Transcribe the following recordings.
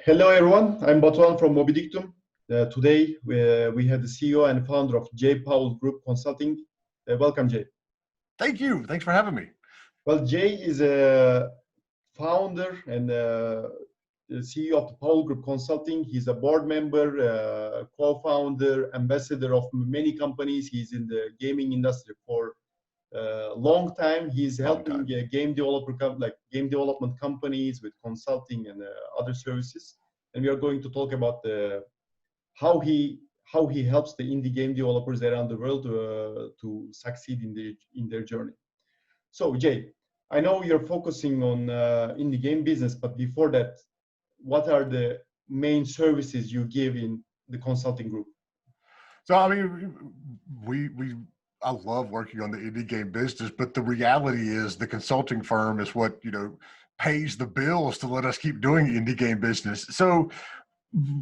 Hello, everyone. I'm Batuhan from Moby Dictum. Today, we have the CEO and founder of Jay Powell Group Consulting. Welcome, Jay. Thank you. Thanks for having me. Well, Jay is a founder and the CEO of the Powell Group Consulting. He's a board member, co-founder, ambassador of many companies. He's in the gaming industry for a long time. He's helping game development companies with consulting and other services. And we are going to talk about how he helps the indie game developers around the world to succeed in their journey. So, Jay, I know you're focusing on indie game business, but before that, what are the main services you give in the consulting group? So, I mean, I love working on the indie game business, but the reality is the consulting firm is what, pays the bills to let us keep doing indie game business. So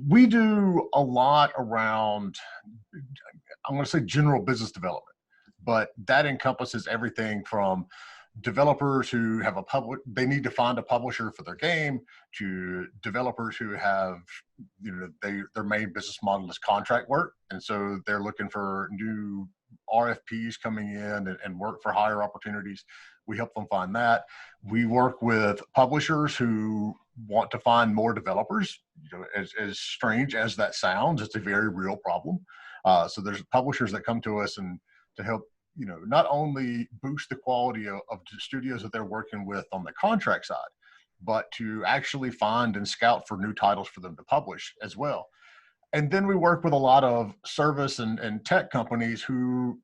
we do a lot around, I'm going to say general business development, but that encompasses everything from developers who have they need to find a publisher for their game, to developers who have, their main business model is contract work. And so they're looking for new RFPs coming in and work for hire opportunities. We help them find that. We work with publishers who want to find more developers. As strange as that sounds, it's a very real problem. So there's publishers that come to us and to help not only boost the quality of the studios that they're working with on the contract side, but to actually find and scout for new titles for them to publish as well. And then we work with a lot of service and tech companies who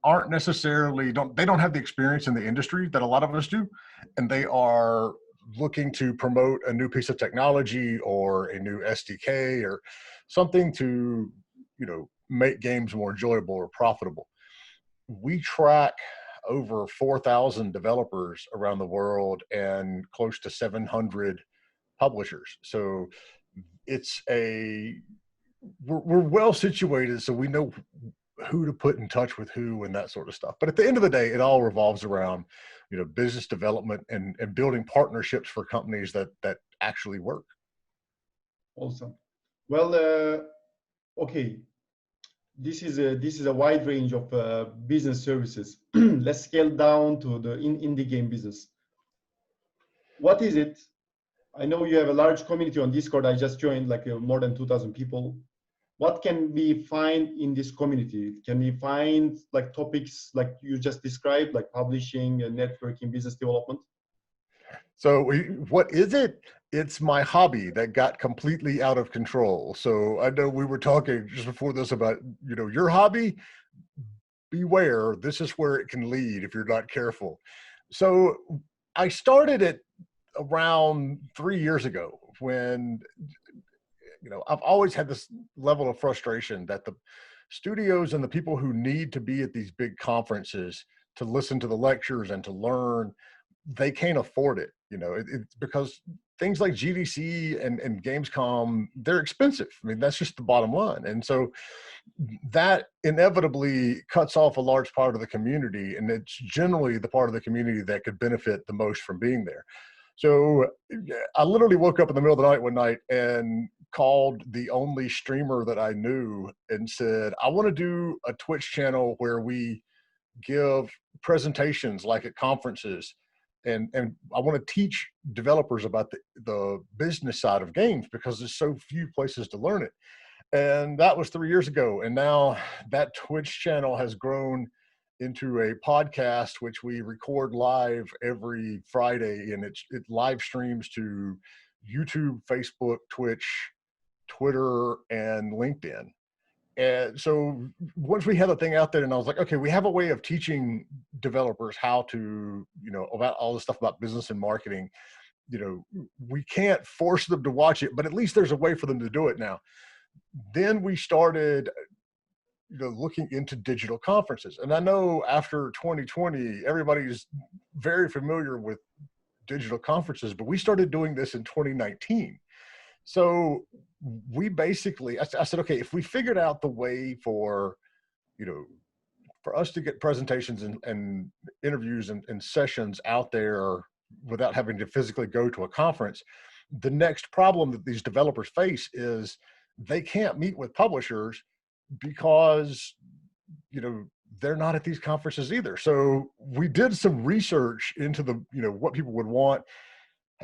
aren't necessarily, they don't have the experience in the industry that a lot of us do. And they are looking to promote a new piece of technology or a new SDK or something to, make games more enjoyable or profitable. We track over 4,000 developers around the world and close to 700 publishers. So we're well situated, so we know who to put in touch with who and that sort of stuff. But at the end of the day, it all revolves around, business development and building partnerships for companies that actually work. Awesome. Well, okay. This is a wide range of business services. Let's scale down to the indie game business. What is it? I know you have a large community on Discord. I just joined, more than 2,000 people. What can we find in this community? Can we find topics like you just described, like publishing and networking, business development? So what is it? It's my hobby that got completely out of control. So I know we were talking just before this about, your hobby, beware, this is where it can lead if you're not careful. So I started it around 3 years ago when, I've always had this level of frustration that the studios and the people who need to be at these big conferences to listen to the lectures and to learn, they can't afford it. It's because things like GDC and Gamescom, they're expensive. I mean, that's just the bottom line. And so that inevitably cuts off a large part of the community. And it's generally the part of the community that could benefit the most from being there. So I literally woke up in the middle of the night one night and called the only streamer that I knew and said, I want to do a Twitch channel where we give presentations like at conferences. And I want to teach developers about the business side of games because there's so few places to learn it. And that was 3 years ago. And now that Twitch channel has grown into a podcast, which we record live every Friday, and it live streams to YouTube, Facebook, Twitch, Twitter, and LinkedIn. And so once we had the thing out there, and I was like, okay, we have a way of teaching developers how to, about all the stuff about business and marketing. We can't force them to watch it, but at least there's a way for them to do it now. Then we started, looking into digital conferences. And I know after 2020, everybody's very familiar with digital conferences, but we started doing this in 2019. So we basically, I said, okay, if we figured out the way for us to get presentations and interviews and sessions out there without having to physically go to a conference, the next problem that these developers face is they can't meet with publishers because, you know, they're not at these conferences either. So we did some research into the, you know, what people would want.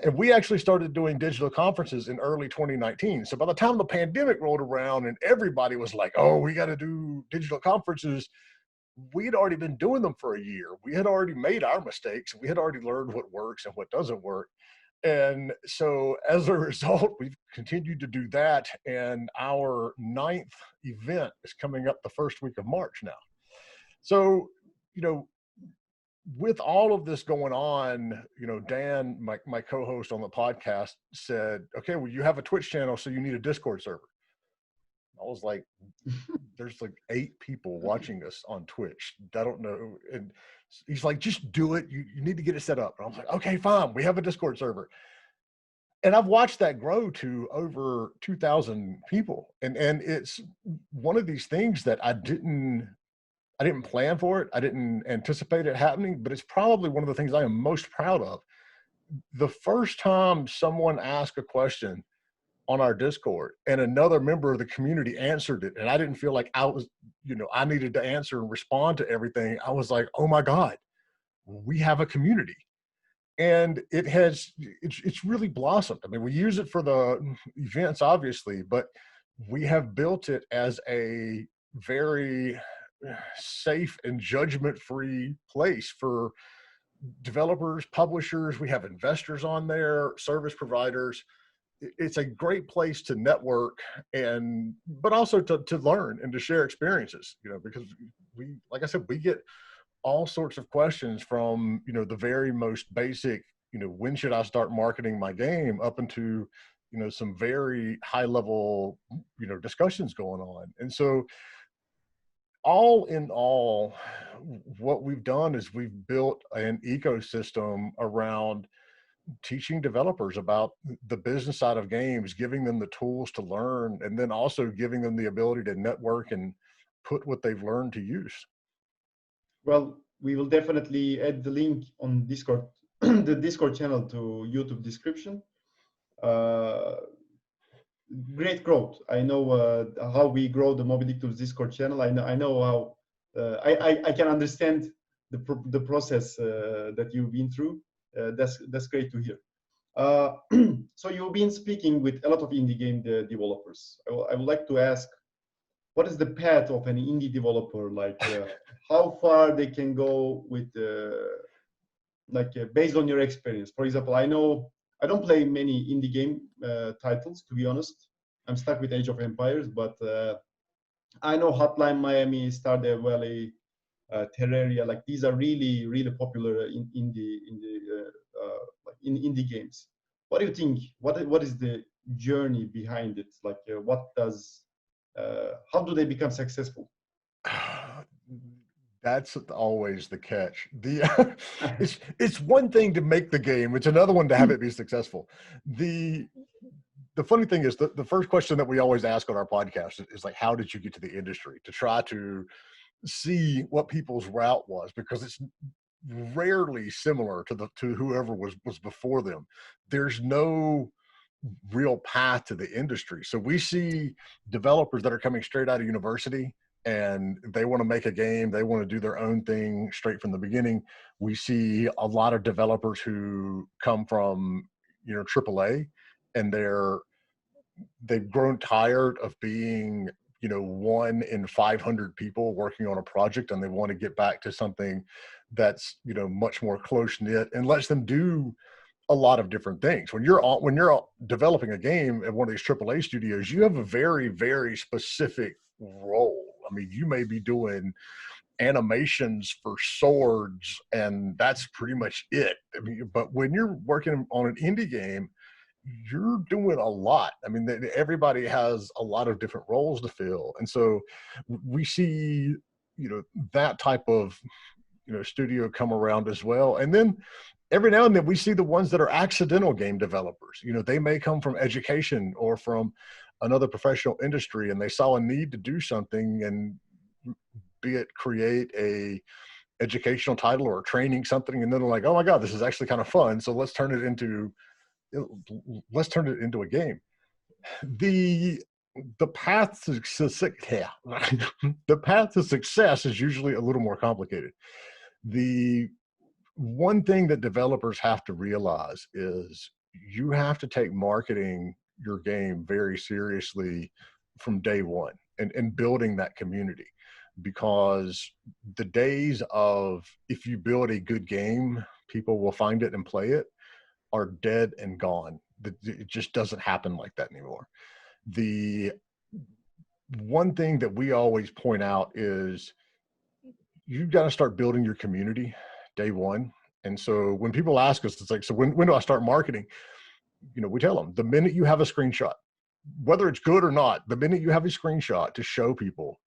And we actually started doing digital conferences in early 2019. So by the time the pandemic rolled around and everybody was like, oh, we got to do digital conferences, we had already been doing them for a year. We had already made our mistakes. We had already learned what works and what doesn't work. And so as a result, we've continued to do that. And our 9th event is coming up the first week of March now. So, you know, with all of this going on, you know, Dan, my co-host on the podcast, said, okay, well, you have a Twitch channel, so you need a Discord server. I was like, there's like 8 people watching us on Twitch. I don't know. And he's like, just do it. You need to get it set up. And I was like, okay, fine. We have a Discord server. And I've watched that grow to over 2,000 people. And it's one of these things that I didn't plan for it. I didn't anticipate it happening, but it's probably one of the things I am most proud of. The first time someone asked a question on our Discord and another member of the community answered it, and I didn't feel like I was, you know, I needed to answer and respond to everything, I was like, oh my God, we have a community. And it's really blossomed. I mean, we use it for the events, obviously, but we have built it as a very safe and judgment-free place for developers, publishers. We have investors on there, service providers. It's a great place to network but also to learn and to share experiences, you know, because we, like I said, we get all sorts of questions from, you know, the very most basic, you know, when should I start marketing my game, up into, you know, some very high level, you know, discussions going on. And so all in all, what we've done is we've built an ecosystem around teaching developers about the business side of games, giving them the tools to learn, and then also giving them the ability to network and put what they've learned to use. Well, we will definitely add the link on Discord, the Discord channel to YouTube description. Great growth. I know how we grow the Moby Dick Tools Discord channel. I know how I can understand the process that you've been through. That's great to hear. So you've been speaking with a lot of indie game developers. I would like to ask, what is the path of an indie developer? Like, how far they can go with, based on your experience? For example, I know I don't play many indie game titles, to be honest. I'm stuck with Age of Empires, but I know Hotline Miami, Stardew Valley, Terraria. Like, these are really, really popular in indie games. What do you think? What is the journey behind it? Like, how do they become successful? That's always the catch. It's one thing to make the game. It's another one to have it be successful. The funny thing is the first question that we always ask on our podcast is like, how did you get to the industry? To try to see what people's route was, because it's rarely similar to whoever was before them. There's no real path to the industry. So we see developers that are coming straight out of university and they want to make a game. They want to do their own thing straight from the beginning. We see a lot of developers who come from, you know, AAA, and they've grown tired of being, you know, 1 in 500 people working on a project, and they want to get back to something that's, you know, much more close knit and lets them do a lot of different things. When you're developing a game at one of these AAA studios, you have a very, very specific role. I mean, you may be doing animations for swords, and that's pretty much it. I mean, but when you're working on an indie game, you're doing a lot. I mean, everybody has a lot of different roles to fill. And so we see, you know, that type of, you know, studio come around as well. And then every now and then we see the ones that are accidental game developers. You know, they may come from education or from another professional industry, and they saw a need to do something, and be it create a educational title or training something, and then they're like, oh my God, this is actually kind of fun, so let's turn it into let's turn it into a game. The path to success, the path to success is usually a little more complicated. The one thing that developers have to realize is you have to take marketing your game very seriously from day one, and building that community, because the days of if you build a good game, people will find it and play it are dead and gone. It just doesn't happen like that anymore. The one thing that we always point out is you've got to start building your community day one. And so when people ask us, it's like, so when do I start marketing? You know, we tell them the minute you have a screenshot, whether it's good or not, the minute you have a screenshot to show people,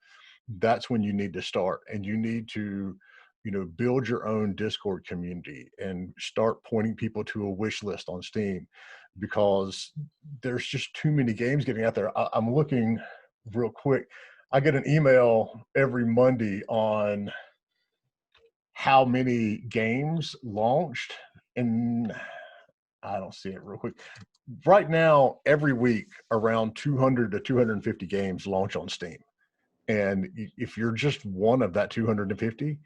that's when you need to start. And you need to, you know, build your own Discord community and start pointing people to a wish list on Steam, because there's just too many games getting out there. I'm looking real quick. I get an email every Monday on how many games launched, and I don't see it real quick. Right now, every week, around 200 to 250 games launch on Steam. And if you're just one of that 250,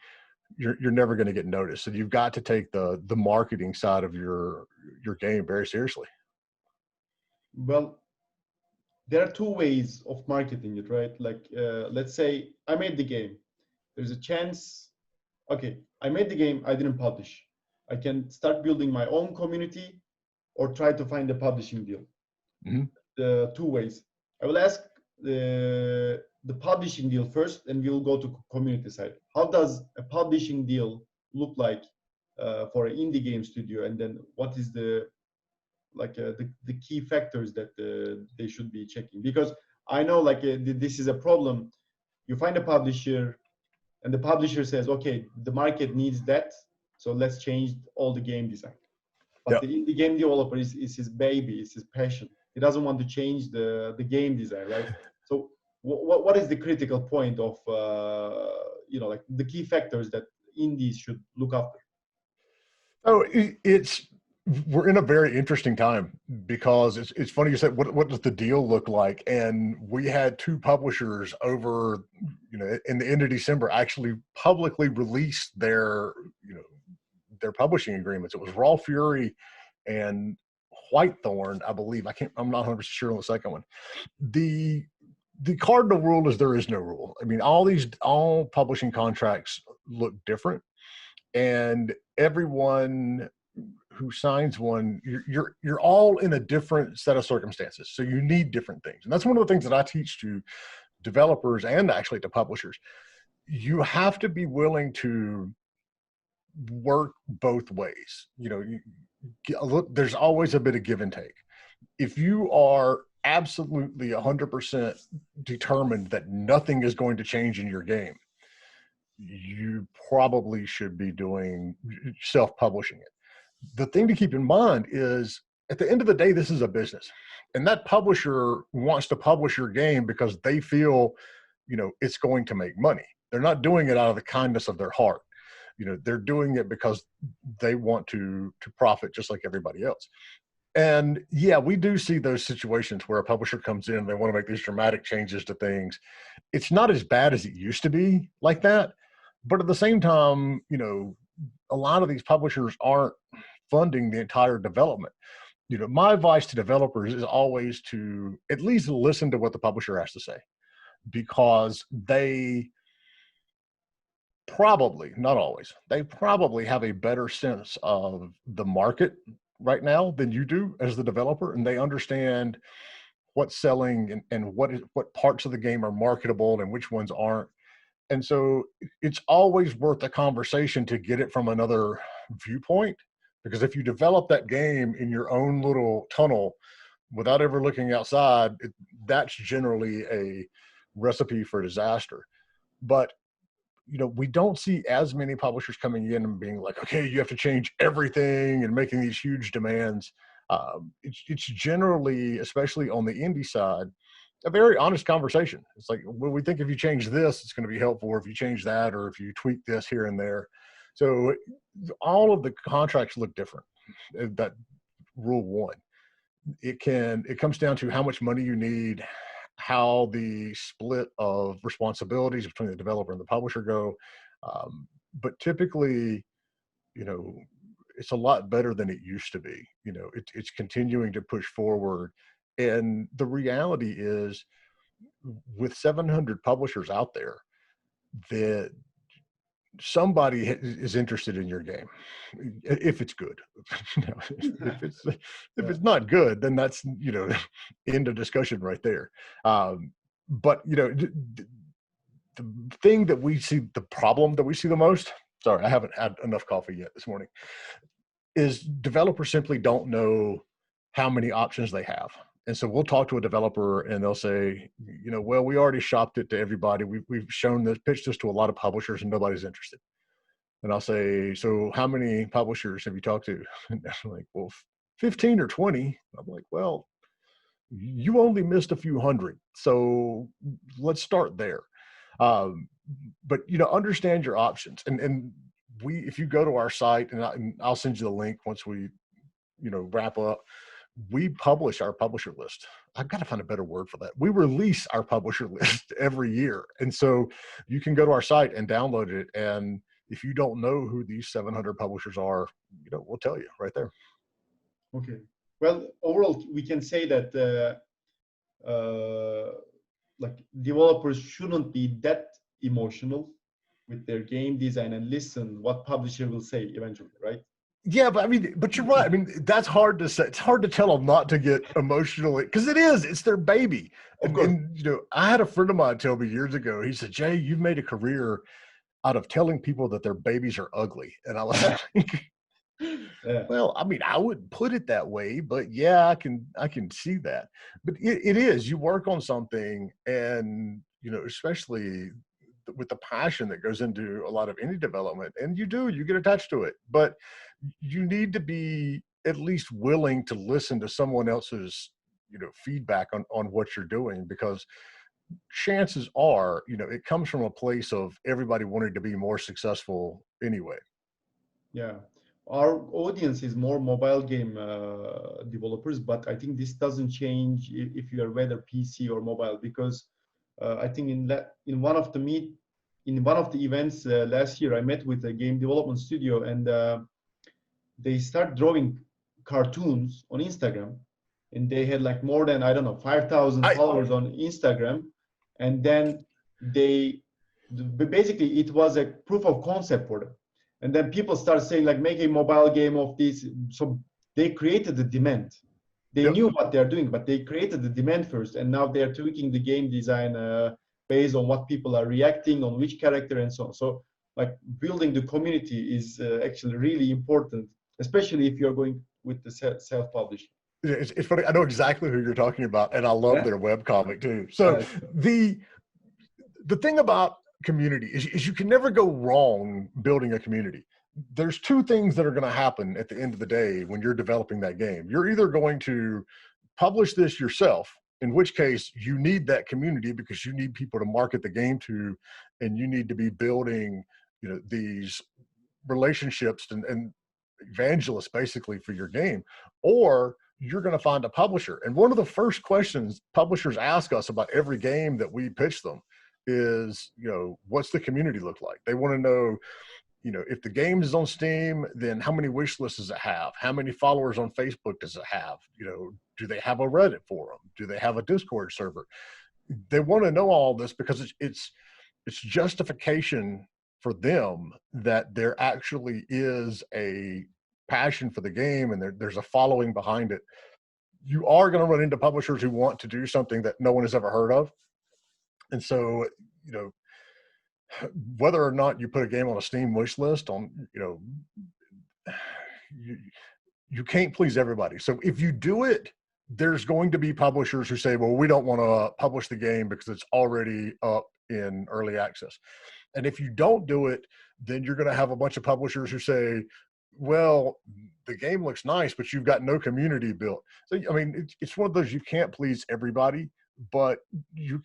you're never going to get noticed. So you've got to take the marketing side of your game very seriously. Well, there are two ways of marketing it, right? Like, let's say I made the game. There's a chance, okay, I made the game, I didn't publish. I can start building my own community or try to find a publishing deal. Mm-hmm. The two ways. I will ask the publishing deal first, and we'll go to community side. How does a publishing deal look like for an indie game studio? And then what is the key factors that they should be checking? Because I know this is a problem. You find a publisher, and the publisher says, okay, the market needs that, so let's change all the game design. But the indie game developer is his baby, it's his passion. He doesn't want to change the game design, right? So what is the critical point of the key factors that indies should look after? Oh, we're in a very interesting time, because it's funny you said, what does the deal look like? And we had two publishers over, you know, in the end of December actually publicly released their publishing agreements. It was Raw Fury and Whitethorn, I believe. I'm not 100% sure on the second one. The cardinal rule is there is no rule. I mean, all publishing contracts look different, and everyone who signs one, you're all in a different set of circumstances. So you need different things. And that's one of the things that I teach to developers and actually to publishers. You have to be willing to work both ways. You know, there's always a bit of give and take. If you are absolutely 100% determined that nothing is going to change in your game, you probably should be doing self-publishing it. The thing to keep in mind is, at the end of the day, this is a business, and that publisher wants to publish your game because they feel, you know, it's going to make money. They're not doing it out of the kindness of their heart. You know, they're doing it because they want to profit just like everybody else. And yeah, we do see those situations where a publisher comes in and they want to make these dramatic changes to things. It's not as bad as it used to be like that. But at the same time, you know, a lot of these publishers aren't funding the entire development. You know, my advice to developers is always to at least listen to what the publisher has to say, because they probably, not always, they probably have a better sense of the market right now than you do as the developer, and they understand what's selling and what parts of the game are marketable and which ones aren't. And so it's always worth a conversation to get it from another viewpoint, because if you develop that game in your own little tunnel without ever looking outside, that's generally a recipe for disaster. But you know, we don't see as many publishers coming in and being like, okay, you have to change everything and making these huge demands. It's generally, especially on the indie side, a very honest conversation. It's like, well, we think if you change this, it's going to be helpful, or if you change that, or if you tweak this here and there. So all of the contracts look different. That rule one. it comes down to how much money you need, how the split of responsibilities between the developer and the publisher go. But typically, you know, it's a lot better than it used to be. You know, it's continuing to push forward. And the reality is, with 700 publishers out there, that somebody is interested in your game, if it's good. You know, if it's not good, then that's, you know, end of discussion right there. But you know, the thing that we see, the problem that we see the most, sorry, I haven't had enough coffee yet this morning, is developers simply don't know how many options they have. And so we'll talk to a developer and they'll say, you know, well, we already shopped it to everybody. We've shown this, pitched this to a lot of publishers and nobody's interested. And I'll say, so how many publishers have you talked to? And they're like, well, 15 or 20. I'm like, well, you only missed a few hundred. So let's start there. But, you know, understand your options. And if you go to our site, and I'll send you the link once we, you know, wrap up, we publish our publisher list. I've got to find a better word for that. We release our publisher list every year. And so you can go to our site and download it. And if you don't know who these 700 publishers are, you know, we'll tell you right there. Okay. Well, overall, we can say that like developers shouldn't be that emotional with their game design and listen what publisher will say eventually, right? Yeah, but I mean, but you're right. I mean, that's hard to say. It's hard to tell them not to get emotionally, because it's their baby. And, you know, I had a friend of mine tell me years ago, he said, Jay, you've made a career out of telling people that their babies are ugly. And I was like, well, I mean, I wouldn't put it that way, but yeah, I can see that. But it is, you work on something, and, you know, especially with the passion that goes into a lot of indie development, and you get attached to it, but you need to be at least willing to listen to someone else's, you know, feedback on what you're doing, because chances are, you know, it comes from a place of everybody wanting to be more successful anyway. Yeah, our audience is more mobile game developers, but I think this doesn't change if you are whether PC or mobile, because I think in one of the events last year, I met with a game development studio, and they start drawing cartoons on Instagram, and they had like more than, I don't know, 5,000 followers on Instagram. And then basically it was a proof of concept for them. And then people start saying, like, make a mobile game of this. So they created the demand. They knew what they're doing, but they created the demand first. And now they're tweaking the game design based on what people are reacting on, which character and so on. So like building the community is actually really important, especially if you're going with the self-publishing. It's funny. I know exactly who you're talking about, and I love their webcomic too. So the thing about community is you can never go wrong building a community. There's two things that are going to happen at the end of the day when you're developing that game. You're either going to publish this yourself, in which case you need that community because you need people to market the game to, and you need to be building, you know, these relationships and evangelists basically for your game, or you're going to find a publisher. And one of the first questions publishers ask us about every game that we pitch them is, you know, what's the community look like? They want to know, you know, if the game is on Steam, then how many wish lists does it have? How many followers on Facebook does it have? You know, do they have a Reddit forum? Do they have a Discord server? They want to know all this because it's justification for them that there actually is a passion for the game and there's a following behind it. You are going to run into publishers who want to do something that no one has ever heard of. And so, you know, whether or not you put a game on a Steam wish list on, you know, you can't please everybody. So if you do it, there's going to be publishers who say, well, we don't want to publish the game because it's already up in early access. And if you don't do it, then you're going to have a bunch of publishers who say, well, the game looks nice, but you've got no community built. So, I mean, it's one of those, you can't please everybody, but you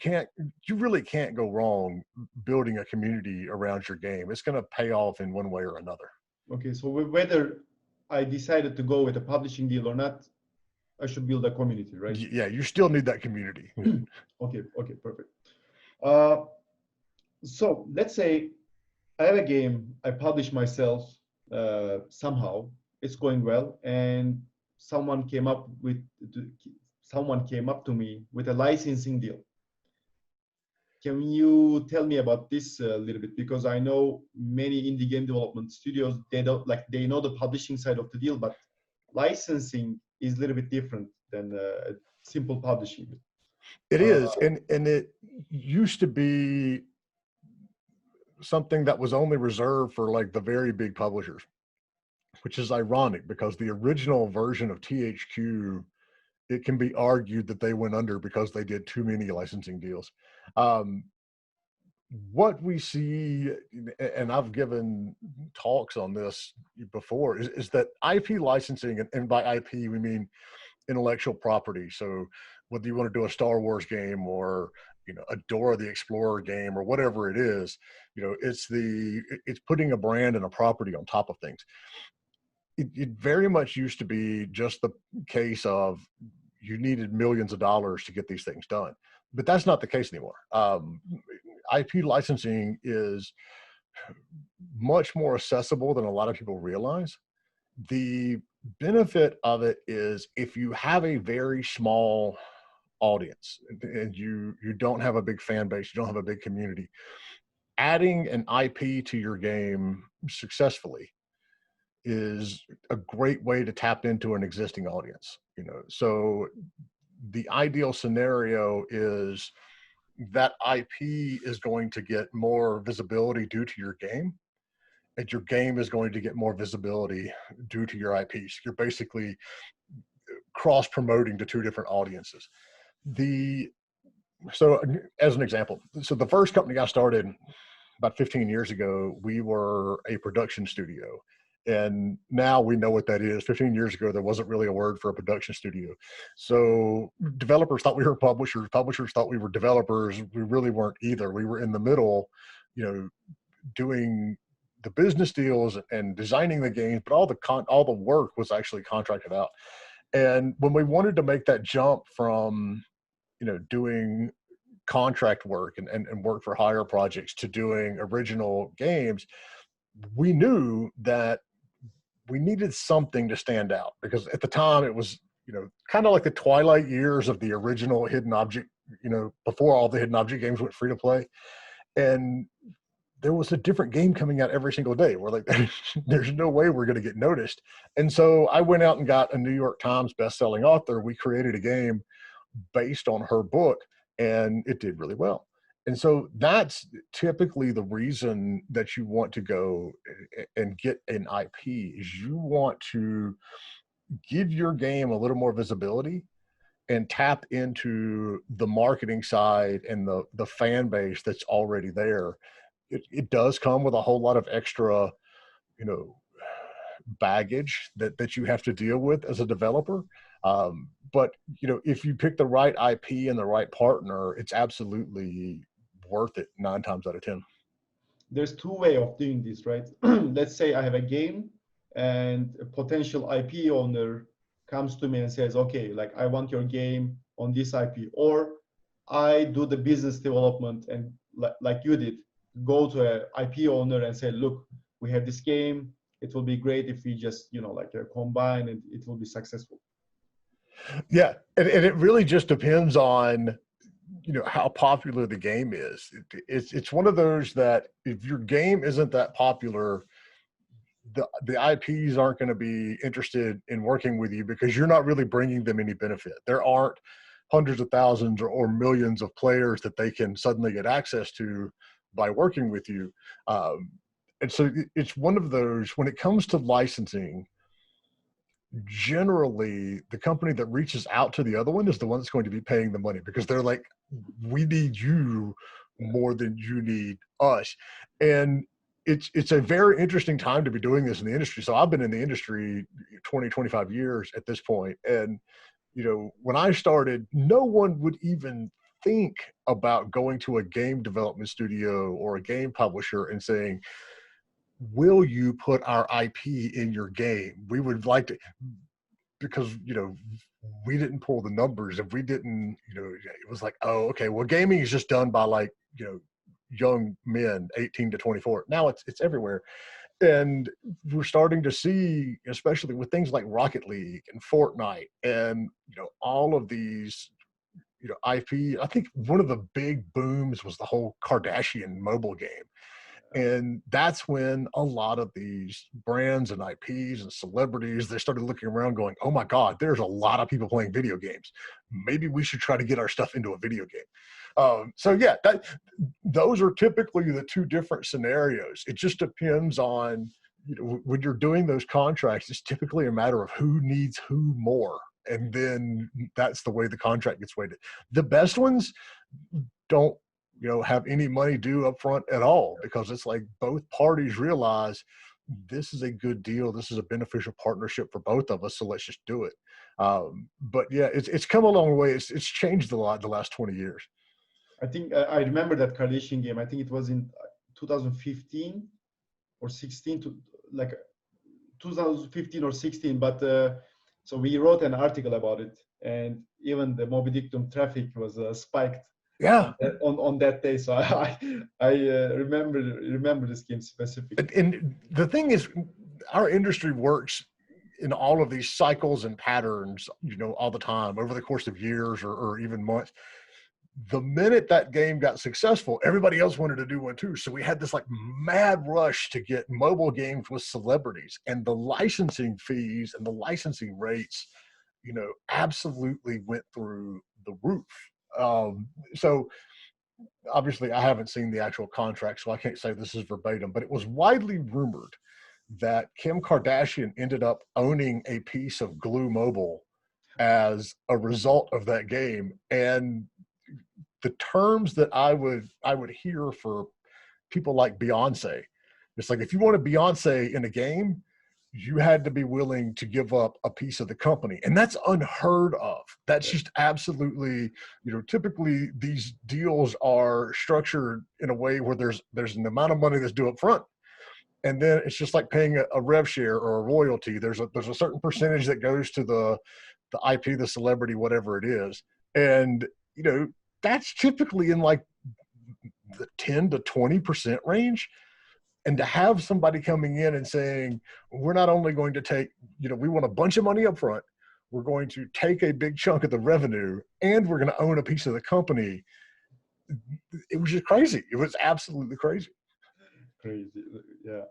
really can't go wrong building a community around your game. It's going to pay off in one way or another. Okay, so whether I decided to go with a publishing deal or not, I should build a community, right? Yeah, you still need that community. Okay, perfect. Uh, so let's say I have a game, I publish myself somehow, it's going well, and someone came up with someone came up to me with a licensing deal. Can you tell me about this a little bit? Because I know many indie game development studios, they know the publishing side of the deal, but licensing is a little bit different than simple publishing. It Uh, is, and it used to be something that was only reserved for like the very big publishers, which is ironic because the original version of THQ, it can be argued that they went under because they did too many licensing deals. What we see, and I've given talks on this before, is that IP licensing, and by IP we mean intellectual property. So whether you want to do a Star Wars game or a Dora the Explorer game or whatever it is, it's putting a brand and a property on top of things. It very much used to be just the case of you needed millions of dollars to get these things done, but that's not the case anymore. IP licensing is much more accessible than a lot of people realize. The benefit of it is if you have a very small audience and you don't have a big fan base, you don't have a big community, adding an IP to your game successfully is a great way to tap into an existing audience. So the ideal scenario is that IP is going to get more visibility due to your game, and your game is going to get more visibility due to your IP. So you're basically cross promoting to two different audiences. So as an example, so the first company I started about 15 years ago, we were a production studio. And now we know what that is. 15 years ago, there wasn't really a word for a production studio. So developers thought we were publishers. Publishers thought we were developers. We really weren't either. We were in the middle, doing the business deals and designing the games, but all the work was actually contracted out. And when we wanted to make that jump from, doing contract work and work for hire projects to doing original games, we knew that we needed something to stand out, because at the time it was, kind of like the twilight years of the original hidden object, before all the hidden object games went free to play. And there was a different game coming out every single day. We're like, there's no way we're going to get noticed. And so I went out and got a New York Times bestselling author. We created a game based on her book, and it did really well. And so that's typically the reason that you want to go and get an IP, is you want to give your game a little more visibility and tap into the marketing side and the fan base that's already there. It does come with a whole lot of extra, baggage that you have to deal with as a developer. But if you pick the right IP and the right partner, it's absolutely worth it 9 times out of 10. There's two ways of doing this, right? Let's say I have a game and a potential IP owner comes to me and says, okay, like I want your game on this IP, or I do the business development and like you did, go to an IP owner and say, look, we have this game. It will be great if we just, combine and it will be successful. Yeah. And it really just depends on, how popular the game is. It's one of those that if your game isn't that popular, the IPs aren't going to be interested in working with you because you're not really bringing them any benefit. There aren't hundreds of thousands or millions of players that they can suddenly get access to by working with you. And so it's one of those, when it comes to licensing, generally the company that reaches out to the other one is the one that's going to be paying the money, because they're like, we need you more than you need us. And it's a very interesting time to be doing this in the industry. So I've been in the industry 20, 25 years at this point. And, when I started, no one would even think about going to a game development studio or a game publisher and saying, will you put our IP in your game? We would like to. because, we didn't pull the numbers. If we didn't, it was like, oh, okay, well, gaming is just done by like, young men, 18 to 24. Now it's everywhere. And we're starting to see, especially with things like Rocket League and Fortnite and, all of these, IP. I think one of the big booms was the whole Kardashian mobile game. And that's when a lot of these brands and IPs and celebrities, they started looking around going, oh my God, there's a lot of people playing video games. Maybe we should try to get our stuff into a video game. So yeah, those are typically the two different scenarios. It just depends on, when you're doing those contracts, it's typically a matter of who needs who more. And then that's the way the contract gets weighted. The best ones don't, have any money due up front at all, because it's like both parties realize this is a good deal. This is a beneficial partnership for both of us. So let's just do it. But yeah, it's come a long way. It's changed a lot the last 20 years. I think I remember that Kardashian game. I think it was in 2015 or 16 to like 2015 or 16. But so we wrote an article about it, and even the Moby Dick traffic was spiked. Yeah. On that day. So I remember this game specifically. And the thing is, our industry works in all of these cycles and patterns, all the time over the course of years or even months. The minute that game got successful, everybody else wanted to do one too. So we had this like mad rush to get mobile games with celebrities, and the licensing fees and the licensing rates, absolutely went through the roof. So obviously I haven't seen the actual contract, so I can't say this is verbatim, but it was widely rumored that Kim Kardashian ended up owning a piece of Glue Mobile as a result of that game. And the terms that I would hear for people like Beyonce, it's like, if you want a Beyonce in a game, you had to be willing to give up a piece of the company. And that's unheard of. That's just absolutely, typically these deals are structured in a way where there's an amount of money that's due up front. And then it's just like paying a rev share or a royalty. There's a certain percentage that goes to the IP, the celebrity, whatever it is. And, that's typically in like the 10 to 20% range. And to have somebody coming in and saying, we're not only going to take, we want a bunch of money up front, we're going to take a big chunk of the revenue, and we're going to own a piece of the company. It was just crazy. It was absolutely crazy. Crazy, yeah.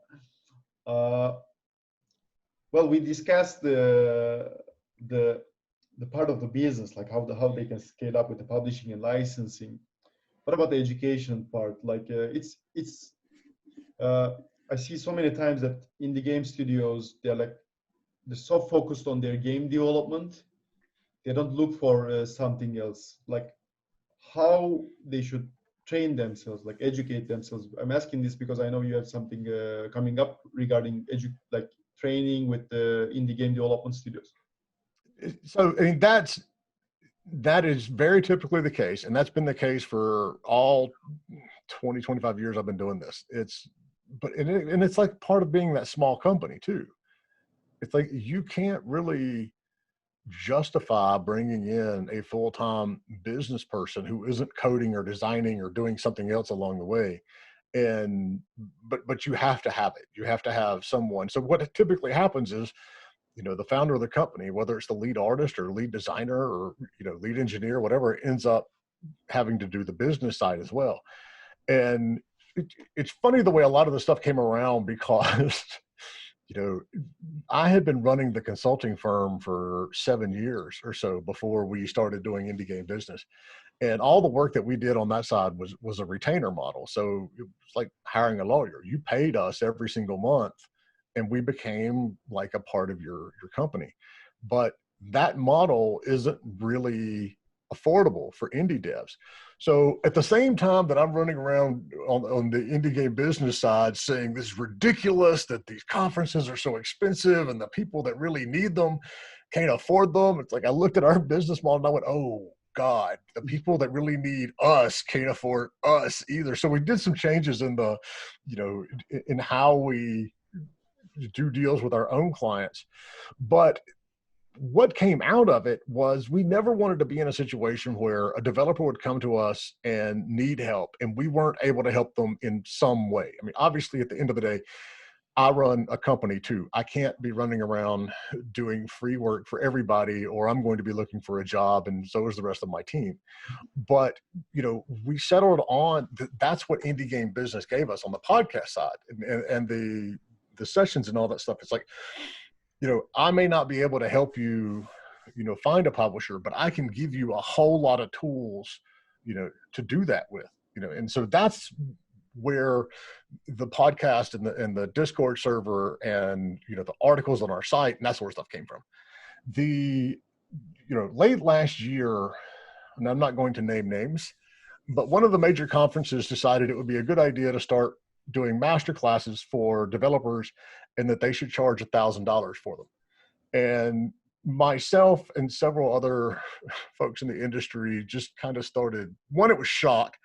Well, we discussed the part of the business, like how they can scale up with the publishing and licensing. What about the education part? Like I see so many times that indie game studios, they're so focused on their game development, they don't look for something else, like how they should train themselves, like educate themselves. I'm asking this because I know you have something coming up regarding training with the indie game development studios. So, I mean, that is very typically the case, and that's been the case for all 20, 25 years I've been doing this. It's like part of being that small company too. It's like you can't really justify bringing in a full-time business person who isn't coding or designing or doing something else along the way. But you have to have it. You have to have someone. So what typically happens is, the founder of the company, whether it's the lead artist or lead designer or, lead engineer, whatever, ends up having to do the business side as well. And it's funny the way a lot of the stuff came around, because, I had been running the consulting firm for 7 years or so before we started doing indie game business. And all the work that we did on that side was a retainer model. So it was like hiring a lawyer. You paid us every single month, and we became like a part of your company. But that model isn't really affordable for indie devs. So at the same time that I'm running around on the indie game business side saying this is ridiculous, that these conferences are so expensive and the people that really need them can't afford them, it's like I looked at our business model and I went, oh God, the people that really need us can't afford us either. So we did some changes in the, in how we do deals with our own clients. But what came out of it was we never wanted to be in a situation where a developer would come to us and need help and we weren't able to help them in some way. I mean, obviously at the end of the day, I run a company too. I can't be running around doing free work for everybody, or I'm going to be looking for a job, and so is the rest of my team. But, we settled on that's what Indie Game Business gave us on the podcast side and the sessions and all that stuff. It's like, I may not be able to help you, find a publisher, but I can give you a whole lot of tools, to do that with, and so that's where the podcast and the Discord server and, the articles on our site and that sort of stuff came from. Late last year, and I'm not going to name names, but one of the major conferences decided it would be a good idea to start doing master classes for developers and that they should charge $1,000 for them. And myself and several other folks in the industry just kind of started, one, it was shock.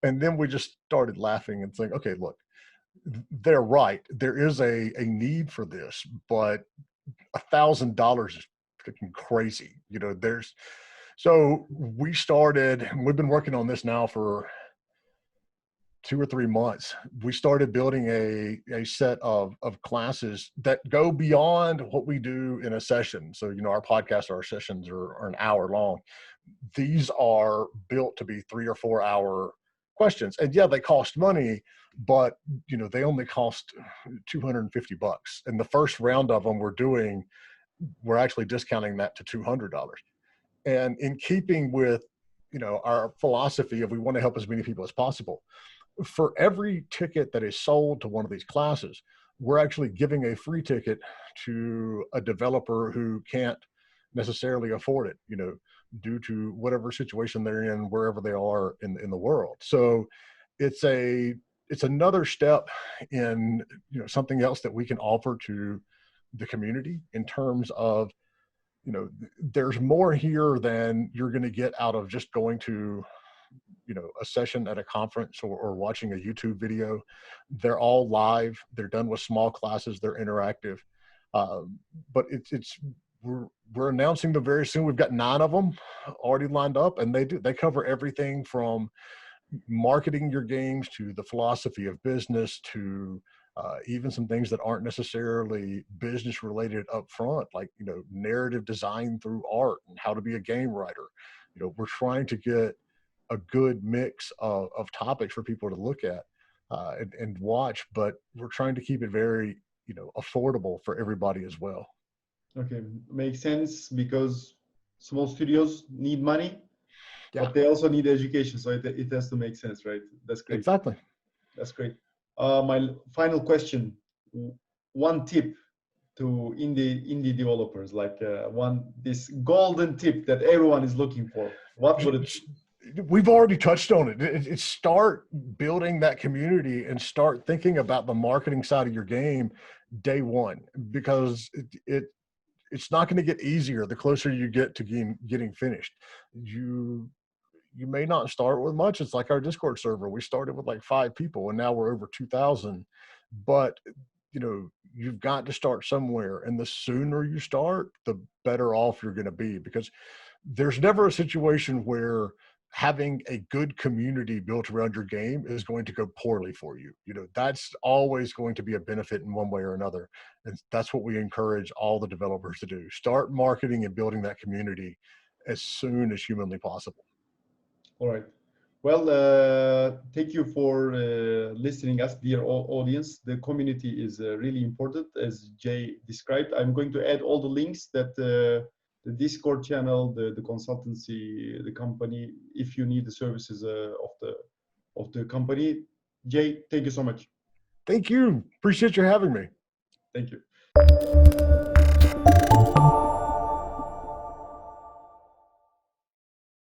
And then we just started laughing and saying, okay, look, they're right. There is a need for this, but $1,000 is freaking crazy. So we started, and we've been working on this now for 2 or 3 months. We started building a set of classes that go beyond what we do in a session. So, our podcasts, our sessions are an hour long. These are built to be 3 or 4 hour questions. And yeah, they cost money, but they only cost $250. And the first round of them we're actually discounting that to $200. And in keeping with, our philosophy of we want to help as many people as possible, for every ticket that is sold to one of these classes, we're actually giving a free ticket to a developer who can't necessarily afford it, due to whatever situation they're in, wherever they are in the world. So it's another step in, something else that we can offer to the community in terms of, there's more here than you're going to get out of just going to, a session at a conference or watching a YouTube video. They're all live. They're done with small classes. They're interactive. But we're announcing them very soon. We've got 9 of them already lined up, and they cover everything from marketing your games to the philosophy of business to even some things that aren't necessarily business related up front, like, narrative design through art and how to be a game writer. We're trying to get a good mix of topics for people to look at and watch, but we're trying to keep it very, affordable for everybody as well. Okay, makes sense, because small studios need money, Yeah. but they also need education. So it has to make sense, right? That's great. Exactly. That's great. My final question: one tip to indie developers, like this golden tip that everyone is looking for. What would it be? We've already touched on it. It's start building that community and start thinking about the marketing side of your game day one, because it's not going to get easier the closer you get to getting finished. You may not start with much. It's like our Discord server. We started with like 5 people and now we're over 2,000. But, you've got to start somewhere. And the sooner you start, the better off you're going to be, because there's never a situation where having a good community built around your game is going to go poorly for you. That's always going to be a benefit in one way or another. And that's what we encourage all the developers to do. Start marketing and building that community as soon as humanly possible. All right. Well, thank you for listening us, dear audience. The community is really important, as Jay described. I'm going to add all the links that the Discord channel, the consultancy, the company, if you need the services of the company. Jay, thank you so much. Thank you. Appreciate you having me. Thank you.